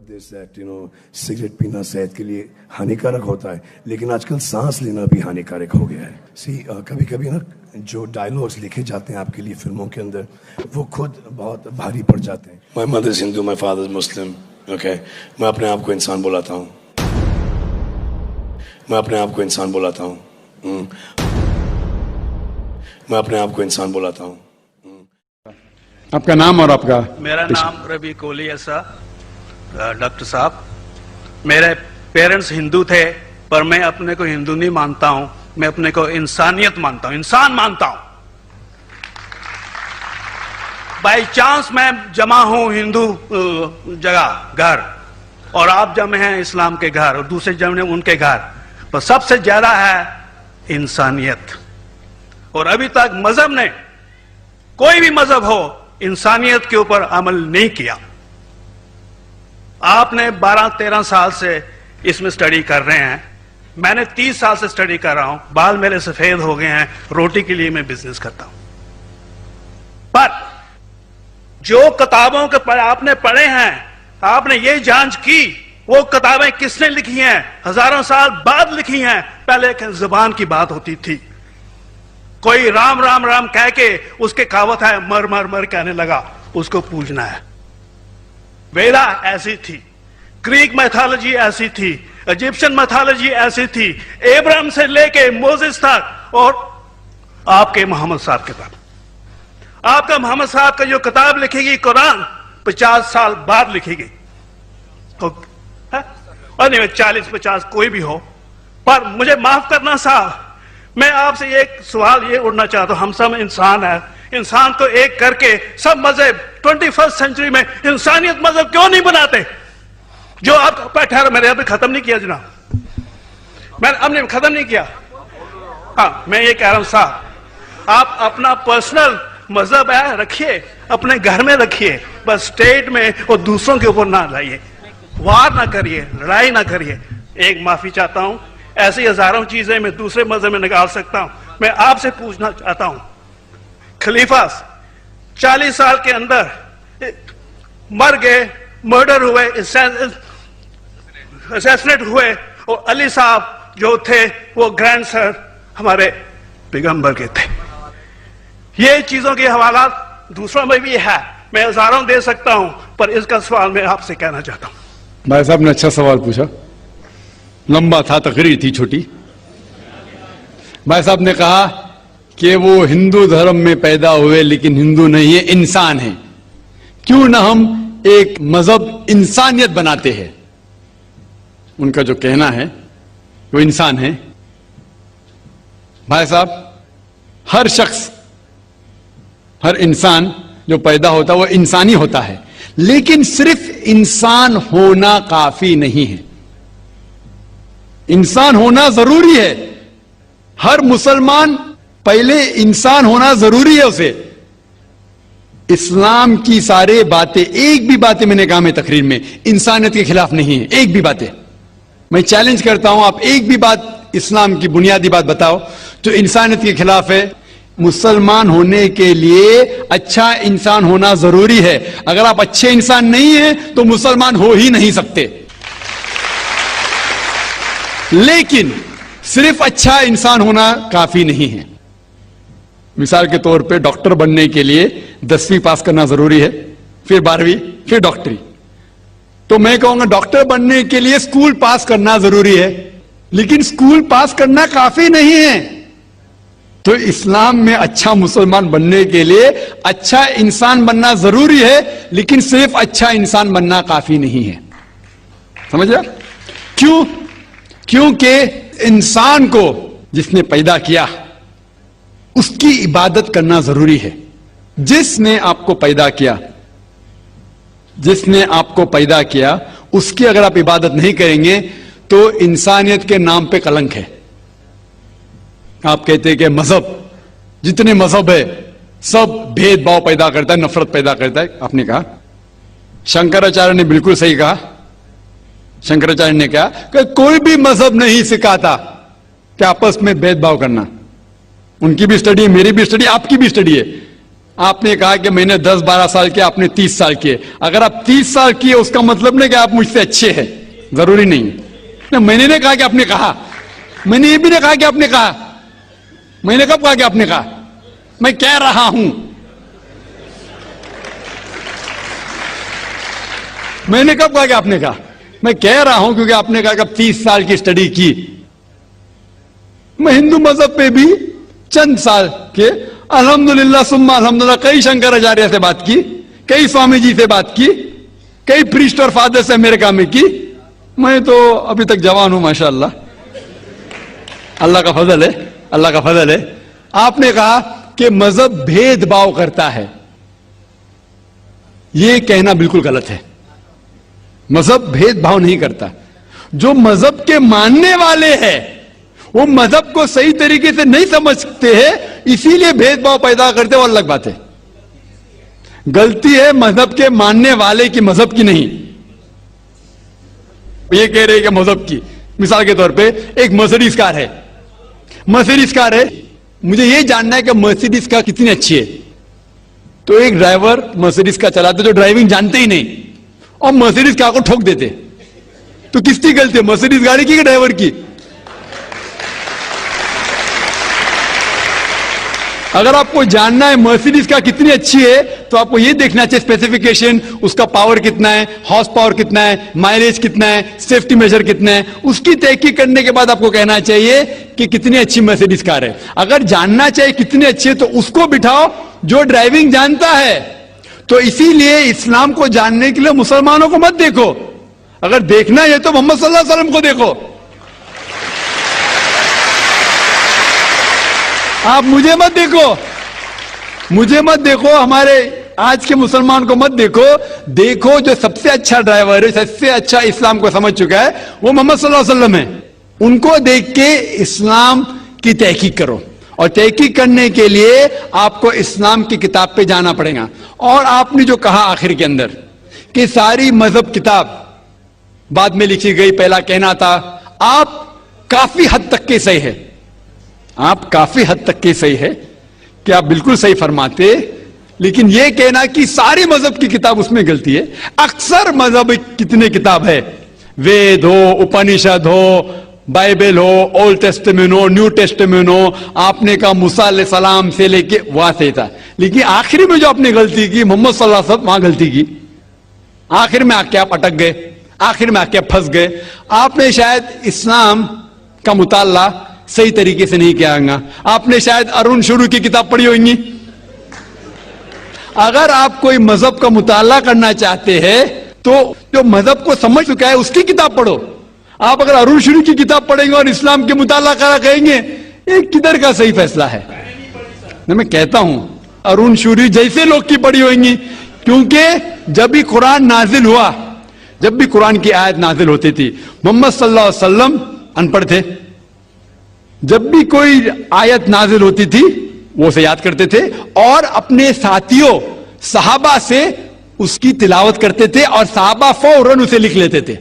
Cigarette پینا صحت کے لیے ہانیکارک ہوتا ہے، لیکن آج کل سانس لینا بھی ہانیکارک ہو گیا ہے. کبھی کبھی نا جو ڈائلاگس لکھے جاتے ہیں آپ کے لیے فلموں کے اندر وہ خود بہت بھاری پڑ جاتے ہیں. My mother is Hindu, my father is Muslim. Okay, میں اپنے آپ کو انسان بلاتا ہوں. میں اپنے آپ کو انسان بلاتا ہوں. میں اپنے آپ کو انسان بلاتا ہوں. آپ کا نام اور آپ کا؟ میرا نام ربی کولی ہے صاحب. ڈاکٹر صاحب، میرے پیرنٹس ہندو تھے، پر میں اپنے کو ہندو نہیں مانتا ہوں، میں اپنے کو انسانیت مانتا ہوں، انسان مانتا ہوں. بائی چانس میں جمع ہوں ہندو جگہ گھر، اور آپ جمع ہیں اسلام کے گھر، اور دوسرے جمع ہیں ان کے گھر، پر سب سے زیادہ ہے انسانیت. اور ابھی تک مذہب نے، کوئی بھی مذہب ہو، انسانیت کے اوپر عمل نہیں کیا. آپ نے 12-13 سال سے اس میں سٹڈی کر رہے ہیں، میں نے 30 سال سے سٹڈی کر رہا ہوں، بال میرے سفید ہو گئے ہیں، روٹی کے لیے میں بزنس کرتا ہوں. پر جو کتابوں کے آپ نے پڑھے ہیں، آپ نے یہ جانچ کی وہ کتابیں کس نے لکھی ہیں؟ ہزاروں سال بعد لکھی ہیں. پہلے ایک زبان کی بات ہوتی تھی، کوئی رام رام رام کہہ کے اس کے کہاوت ہے مر مر مر کہنے لگا، اس کو پوجنا ہے. ویدا ایسی تھی، گریک میتھالوجی ایسی تھی، ایجپشن میتھالوجی ایسی تھی، ابراہیم سے لے کے موزس تک، اور آپ کے محمد صاحب کے بعد آپ کا محمد صاحب کا جو کتاب لکھے گی قرآن 50 سال بعد لکھے گی، اور نہیں 40-50 کوئی بھی ہو. پر مجھے معاف کرنا صاحب، میں آپ سے ایک سوال یہ اڑنا چاہتا ہوں. ہم سب انسان ہیں، انسان کو ایک کر کے سب مذہب 21 سینچری میں انسانیت مذہب کیوں نہیں بناتے؟ جو آپ ٹھہرو، میں نے ابھی ختم نہیں کیا جناب، میں نے اب نے ختم نہیں کیا. ہاں، میں یہ کہہ رہا ہوں صاحب، آپ اپنا پرسنل مذہب ہے رکھیے، اپنے گھر میں رکھیے، بس اسٹیٹ میں اور دوسروں کے اوپر نہ لائیے، وار نہ کریے، لڑائی نہ کریے. ایک معافی چاہتا ہوں، ایسی ہزاروں چیزیں میں دوسرے مذہب میں نکال سکتا ہوں. میں آپ سے پوچھنا چاہتا ہوں، خلیفہ 40 سال کے اندر مر گئے، مرڈر ہوئے، اسیسنیٹ ہوئے، اور علی صاحب جو تھے وہ گرینڈ سر ہمارے پیغمبر کے تھے. یہ چیزوں کے حوالات دوسروں میں بھی ہے، میں ہزاروں دے سکتا ہوں، پر اس کا سوال میں آپ سے کہنا چاہتا ہوں. بھائی صاحب نے اچھا سوال پوچھا، لمبا تھا، تقریر تھی چھوٹی. بھائی صاحب نے کہا کہ وہ ہندو دھرم میں پیدا ہوئے لیکن ہندو نہیں ہے، انسان ہیں. کیوں نہ ہم ایک مذہب انسانیت بناتے ہیں؟ ان کا جو کہنا ہے وہ انسان ہے. بھائی صاحب، ہر شخص، ہر انسان جو پیدا ہوتا ہے وہ انسانی ہوتا ہے، لیکن صرف انسان ہونا کافی نہیں ہے. انسان ہونا ضروری ہے. ہر مسلمان پہلے انسان ہونا ضروری ہے اسے. اسلام کی سارے باتیں، ایک بھی باتیں میں نے کہا میں تقریر میں انسانیت کے خلاف نہیں ہے. ایک بھی باتیں میں چیلنج کرتا ہوں، آپ ایک بھی بات اسلام کی بنیادی بات بتاؤ جو انسانیت کے خلاف ہے. مسلمان ہونے کے لیے اچھا انسان ہونا ضروری ہے. اگر آپ اچھے انسان نہیں ہیں تو مسلمان ہو ہی نہیں سکتے. لیکن صرف اچھا انسان ہونا کافی نہیں ہے. مثال کے طور پہ ڈاکٹر بننے کے لیے 10ویں پاس کرنا ضروری ہے، پھر 12ویں، پھر ڈاکٹری. تو میں کہوں گا ڈاکٹر بننے کے لیے اسکول پاس کرنا ضروری ہے، لیکن اسکول پاس کرنا کافی نہیں ہے. تو اسلام میں اچھا مسلمان بننے کے لیے اچھا انسان بننا ضروری ہے، لیکن صرف اچھا انسان بننا کافی نہیں ہے. سمجھ گیا؟ کیوں؟ کیونکہ انسان کو جس نے پیدا کیا اس کی عبادت کرنا ضروری ہے. جس نے آپ کو پیدا کیا، جس نے آپ کو پیدا کیا، اس کی اگر آپ عبادت نہیں کریں گے تو انسانیت کے نام پہ کلنک ہے. آپ کہتے ہیں کہ مذہب، جتنے مذہب ہے سب بھید بھاؤ پیدا کرتا ہے، نفرت پیدا کرتا ہے. آپ نے کہا، شنکراچاریہ نے بالکل صحیح کہا. شنکراچاریہ نے کہا کہ کوئی بھی مذہب نہیں سکھاتا کہ آپس میں بھید بھاؤ کرنا. ان کی بھی اسٹڈی ہے، میری بھی اسٹڈی، آپ کی بھی اسٹڈی ہے. آپ نے کہا کہ میں نے 10-12 سال کیا, آپ نے 30 سال کیے. اگر آپ 30 سال کیے اس کا مطلب نہیں کہ آپ مجھ سے اچھے ہیں, ضروری نہیں. میں نے نہیں کہا کہ آپ نے کہا, میں نے یہ بھی نہیں کہا کہ آپ نے کہا. میں نے کب کہا کہ آپ نے کہا؟ میں کہہ رہا ہوں. میں نے کب کہا کہ آپ نے کہا؟ میں کہہ رہا ہوں کیونکہ آپ نے کہا کہ اب 30 سال کی اسٹڈی کی. میں ہندو مذہب پہ بھی چند سال کے الحمدللہ ثم الحمدللہ کئی شنکراچاریہ سے بات کی, کئی سوامی جی سے بات کی, کئی پریسٹ اور فادر سے امریکہ میں کی. میں تو ابھی تک جوان ہوں ماشاءاللہ, اللہ کا فضل ہے, اللہ کا فضل ہے. آپ نے کہا کہ مذہب بھید بھاؤ کرتا ہے. یہ کہنا بالکل غلط ہے. مذہب بھید بھاؤ نہیں کرتا. جو مذہب کے ماننے والے ہیں وہ مذہب کو صحیح طریقے سے نہیں سمجھتے ہیں, اسی لیے بھید بھاؤ پیدا کرتے, وہ الگ بات ہے. غلطی ہے مذہب کے ماننے والے کی, مذہب کی نہیں. یہ کہہ رہے کہ مذہب کی, مثال کے طور پہ ایک مرسیڈیز کار ہے, مرسیڈیز کار ہے, مجھے یہ جاننا ہے کہ مرسیڈیز کار کتنی اچھی ہے. تو ایک ڈرائیور مرسیڈیز کار چلاتے جو ڈرائیونگ جانتے ہی نہیں اور مرسیڈیز کار کو ٹھوک دیتے, تو کس کی غلطی ہے, مرسیڈیز گاڑی کی کہ ڈرائیور کی؟ اگر آپ کو جاننا ہے مرسیڈیز کا کتنی اچھی ہے تو آپ کو یہ دیکھنا چاہیے اسپیسیفیکیشن, اس کا پاور کتنا ہے, ہارس پاور کتنا ہے, مائلیج کتنا ہے, سیفٹی میجر کتنا ہے. اس کی تحقیق کرنے کے بعد آپ کو کہنا چاہیے کہ کتنی اچھی مرسیڈیز کار ہے. اگر جاننا چاہیے کتنی اچھی ہے تو اس کو بٹھاؤ جو ڈرائیونگ جانتا ہے. تو اسی لیے اسلام کو جاننے کے لیے مسلمانوں کو مت دیکھو, اگر دیکھنا ہے تو محمد صلی اللہ علیہ وسلم کو دیکھو. آپ مجھے مت دیکھو, مجھے مت دیکھو, ہمارے آج کے مسلمان کو مت دیکھو. دیکھو جو سب سے اچھا ڈرائیور ہے, سب سے اچھا اسلام کو سمجھ چکا ہے, وہ محمد صلی اللہ علیہ وسلم ہے. ان کو دیکھ کے اسلام کی تحقیق کرو, اور تحقیق کرنے کے لیے آپ کو اسلام کی کتاب پہ جانا پڑے گا. اور آپ نے جو کہا آخر کے اندر کہ ساری مذہب کتاب بعد میں لکھی گئی, پہلا کہنا تھا, آپ کافی حد تک کے صحیح ہے, آپ کافی حد تک کے صحیح ہے کہ آپ بالکل صحیح فرماتے, لیکن یہ کہنا کہ ساری مذہب کی کتاب اس میں غلطی ہے. اکثر مذہب کتنے کتاب ہے, وید ہو, اپنشد ہو, بائبل ہو, اولڈ ٹیسٹمنٹ ہو, نیو ٹیسٹمنٹ ہو, آپ نے کہا موسیٰ علیہ السلام سے لے کے وہاں سے تھا, لیکن آخری میں جو آپ نے غلطی کی محمد صلی اللہ علیہ وسلم, وہاں غلطی کی. آخر میں آ کے آپ اٹک گئے, آخر میں آ کے آپ پھنس گئے. آپ نے شاید اسلام کا مطالعہ صحیح طریقے سے نہیں کیا گا. آپ نے شاید ارون شروع کی کتاب پڑھی ہوگی. اگر آپ کوئی مذہب کا مطالعہ کرنا چاہتے ہیں تو جو مذہب کو سمجھ چکا ہے اس کی کتاب پڑھو. آپ اگر ارون شروع کی کتاب پڑھیں گے اور اسلام کے مطالعہ کرا کہیں گے, یہ کدھر کا صحیح فیصلہ ہے؟ میں کہتا ہوں ارون شوری جیسے لوگ کی پڑھی ہوئیں, کیونکہ جب بھی قرآن نازل ہوا, جب بھی قرآن کی آیت نازل ہوتی تھی, محمد صلی اللہ علیہ وسلم ان پڑھ تھے. جب بھی کوئی آیت نازل ہوتی تھی وہ اسے یاد کرتے تھے اور اپنے ساتھیوں صحابہ سے اس کی تلاوت کرتے تھے, اور صحابہ فوراً اسے لکھ لیتے تھے.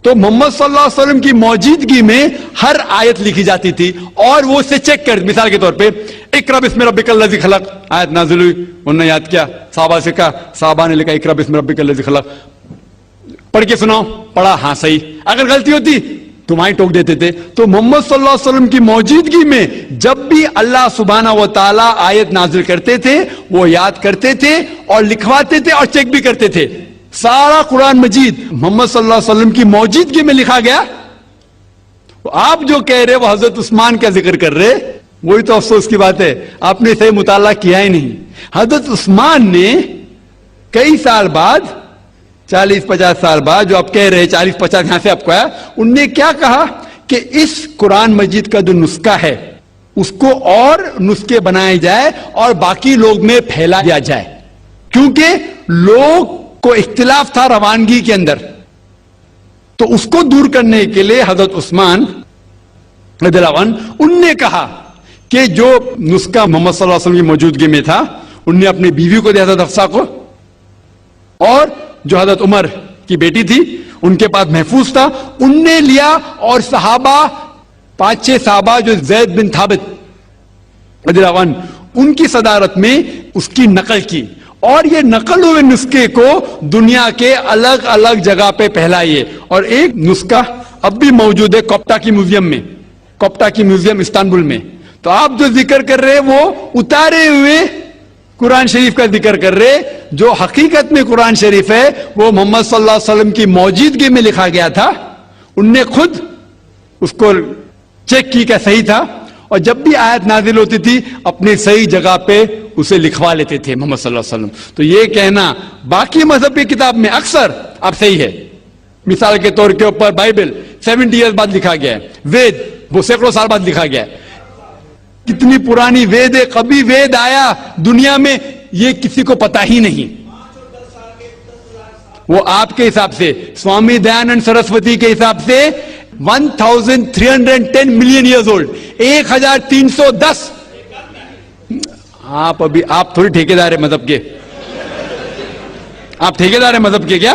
تو محمد صلی اللہ علیہ وسلم کی موجودگی میں ہر آیت لکھی جاتی تھی اور وہ اسے چیک کر, مثال کے طور پہ اقرا بسم ربک الذی خلق آیت نازل ہوئی, انہوں نے یاد کیا, صحابہ سے کہا, صحابہ نے لکھا اقرا بسم ربک الذی خلق, پڑھ کے سناؤ, پڑھا, ہاں صحیح. اگر غلطی ہوتی تمہیں ٹوک دیتے تھے. تو محمد صلی اللہ علیہ وسلم کی موجودگی میں جب بھی اللہ سبحانہ و تعالیٰ آیت نازل کرتے تھے وہ یاد کرتے تھے اور لکھواتے تھے اور چیک بھی کرتے تھے. سارا قرآن مجید محمد صلی اللہ علیہ وسلم کی موجودگی میں لکھا گیا. آپ جو کہہ رہے وہ حضرت عثمان کا ذکر کر رہے, وہی تو افسوس کی بات ہے, آپ نے صحیح مطالعہ کیا ہی نہیں. حضرت عثمان نے کئی سال بعد, 40-50 سال بعد, جو آپ کہہ رہے 40-50 یہاں سے آپ کو آیا, ان نے کیا کہا کہ اس قرآن مجید کا جو نسخہ ہے اس کو اور نسخے بنائے جائے اور باقی لوگ میں پھیلا دیا جائے, کیونکہ لوگ کو اختلاف تھا روانگی کے اندر. تو اس کو دور کرنے کے لیے حضرت عثمان رضی اللہ عنہ ان نے کہا کہ جو نسخہ محمد صلی اللہ علیہ وسلم کی موجودگی میں تھا ان نے اپنی بیوی کو دیا, حضرت حفصہ کو, اور جو حضرت عمر کی بیٹی تھی ان کے پاس محفوظ تھا, ان نے لیا. اور صحابہ 5-6 صحابہ جو زید بن ثابت رضی اللہ عنہ ان کی صدارت میں اس کی نقل کی اور یہ نقل ہوئے نسخے کو دنیا کے الگ الگ جگہ پہ پھیلائیے. اور ایک نسخہ اب بھی موجود ہے کوپٹا کی میوزیم میں, کوپٹا کی میوزیم استنبول میں. تو آپ جو ذکر کر رہے وہ اتارے ہوئے قرآن شریف کا ذکر کر رہے, جو حقیقت میں قرآن شریف ہے وہ محمد صلی اللہ علیہ وسلم کی موجودگی میں لکھا گیا تھا. ان نے خود اس کو چیک کی کہ صحیح تھا, اور جب بھی آیت نازل ہوتی تھی اپنی صحیح جگہ پہ اسے لکھوا لیتے تھے محمد صلی اللہ علیہ وسلم. تو یہ کہنا باقی مذہب کی کتاب میں اکثر اب صحیح ہے. مثال کے طور کے اوپر بائبل 70 ایئرز بعد لکھا گیا ہے, وید وہ سینکڑوں سال بعد لکھا گیا ہے. کتنی پرانی وید ہے, کبھی وید آیا دنیا میں یہ کسی کو پتا ہی نہیں. وہ آپ کے حساب سے, سوامی دیانند سرسوتی کے حساب سے 1310 ملین ایئرز اولڈ, 1310. آپ ابھی آپ تھوڑی ٹھیکیدار ہے مذہب کے, آپ ٹھیکیدار ہیں مذہب کے کیا؟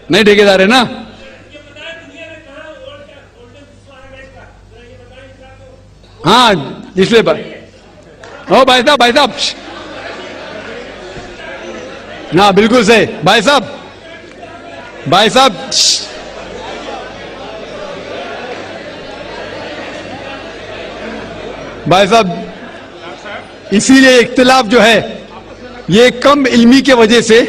نہیں ٹھیکیدار ہے نا. ہاں اس لیے بھائی صاحب ہاں بالکل صحیح بھائی صاحب بھائی صاحب اسی لیے اختلاف جو ہے یہ کم علمی کے وجہ سے.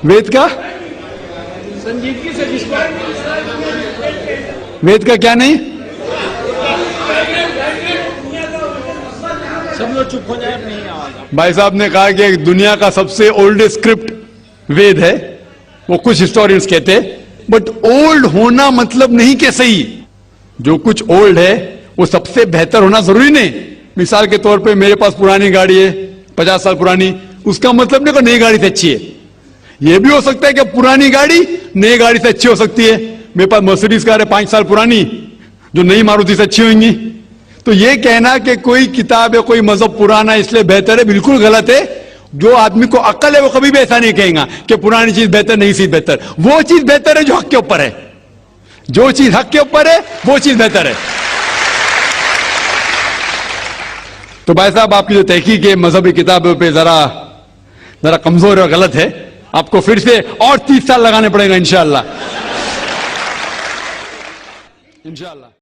وید کا وید کا کیا نہیں, سب لوگ چپ ہو جائے, نہیں آواز. بھائی صاحب نے کہا کہ دنیا کا سب سے اولڈ اسکرپٹ وید ہے, وہ کچھ ہسٹورینز کہتے ہیں. بٹ اولڈ ہونا مطلب نہیں کہ صحیح, جو کچھ اولڈ ہے وہ سب سے بہتر ہونا ضروری نہیں. مثال کے طور پہ میرے پاس پرانی گاڑی ہے 50 سال پرانی, اس کا مطلب نہیں کہ نئی گاڑی سے اچھی ہے. یہ بھی ہو سکتا ہے کہ پرانی گاڑی نئی گاڑی سے اچھی ہو سکتی ہے. میرے پاس مرسیڈیز کار ہے 5 سال پرانی, جو نئی ماروتی سے اچھی ہوئیں گی. تو یہ کہنا کہ کوئی کتاب ہے کوئی مذہب پرانا اس لیے بہتر ہے, بالکل غلط ہے. جو آدمی کو عقل ہے وہ کبھی بھی ایسا نہیں کہیں گا کہ پرانی چیز بہتر نئی چیز بہتر. وہ چیز بہتر ہے جو حق کے اوپر ہے, جو چیز حق کے اوپر ہے وہ چیز بہتر ہے. تو بھائی صاحب آپ کی جو تحقیق ہے مذہبی کتابوں پہ ذرا کمزور اور غلط ہے. آپ کو پھر سے اور 30 سال لگانے پڑے گا انشاءاللہ.